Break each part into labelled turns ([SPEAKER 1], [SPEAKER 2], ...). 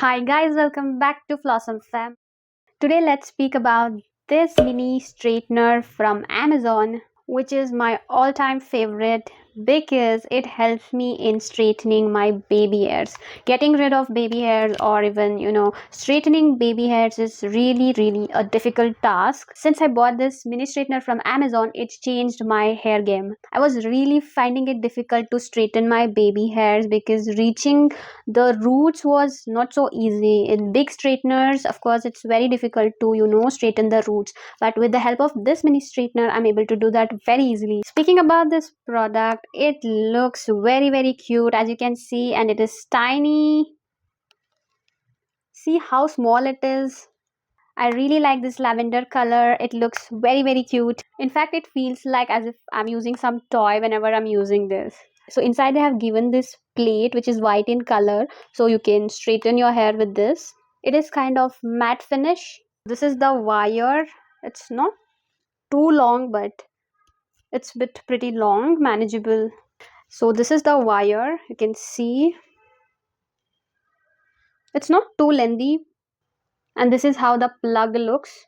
[SPEAKER 1] Hi guys, welcome back to Flossom Fam. Today let's speak about this mini straightener from Amazon, which is my all-time favorite because it helps me in straightening my baby hairs. Getting rid of baby hairs or even, straightening baby hairs is really a difficult task. Since I bought this mini straightener from Amazon, it's changed my hair game. I was really finding it difficult to straighten my baby hairs because reaching the roots was not so easy. In big straighteners, of course, it's very difficult to straighten the roots, but with the help of this mini straightener I'm able to do that very easily. Speaking about this product, it looks very cute, as you can see, and it is tiny. See how small it is. I really like this lavender color. It looks very cute. In fact, it feels like as if I'm using some toy whenever I'm using this. So inside they have given this plate which is white in color, so you can straighten your hair with this. It is kind of matte finish. This is the wire. It's not too long, but it's bit pretty long, manageable. So this is the wire. You can see it's not too lengthy, and this is how the plug looks.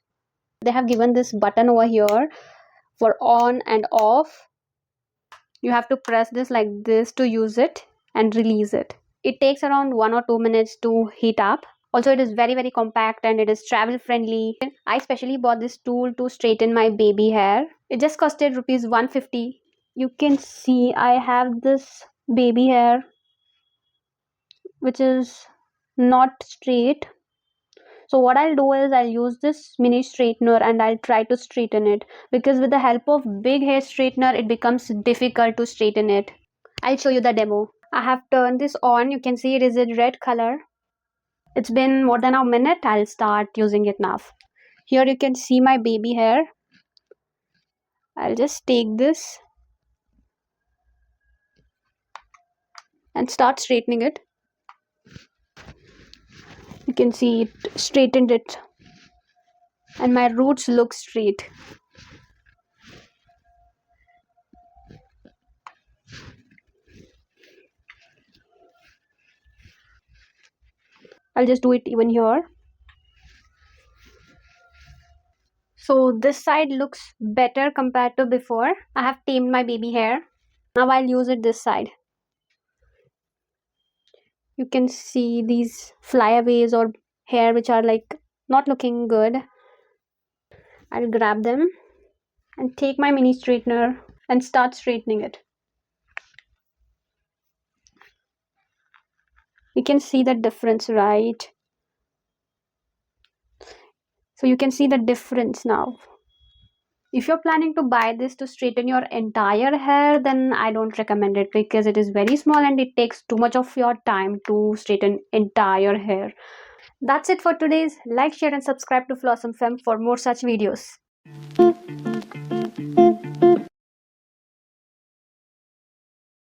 [SPEAKER 1] They have given this button over here for on and off. You have to press this like this to use it and release it. It takes around 1 or 2 minutes to heat up. Also, it is very compact and it is travel friendly. I specially bought this tool to straighten my baby hair. It just costed rupees 150. You can see I have this baby hair which is not straight. So what I'll do is I'll use this mini straightener and I'll try to straighten it, because with the help of big hair straightener it becomes difficult to straighten it. I'll show you the demo. I have turned this on. You can see it is in red color. It's been more than a minute. I'll start using it now. Here you can see my baby hair. I'll just take this and start straightening it. You can see it straightened it and my roots look straight. I'll just do it even here. So this side looks better compared to before. I have tamed my baby hair. Now I'll use it this side. You can see these flyaways or hair which are like not looking good. I'll grab them and take my mini straightener and start straightening it. You can see the difference, right? So you can see the difference now. If you're planning to buy this to straighten your entire hair, then I don't recommend it because it is very small and it takes too much of your time to straighten entire hair. That's it for today's. Like, share and subscribe to Flossom Femme for more such videos.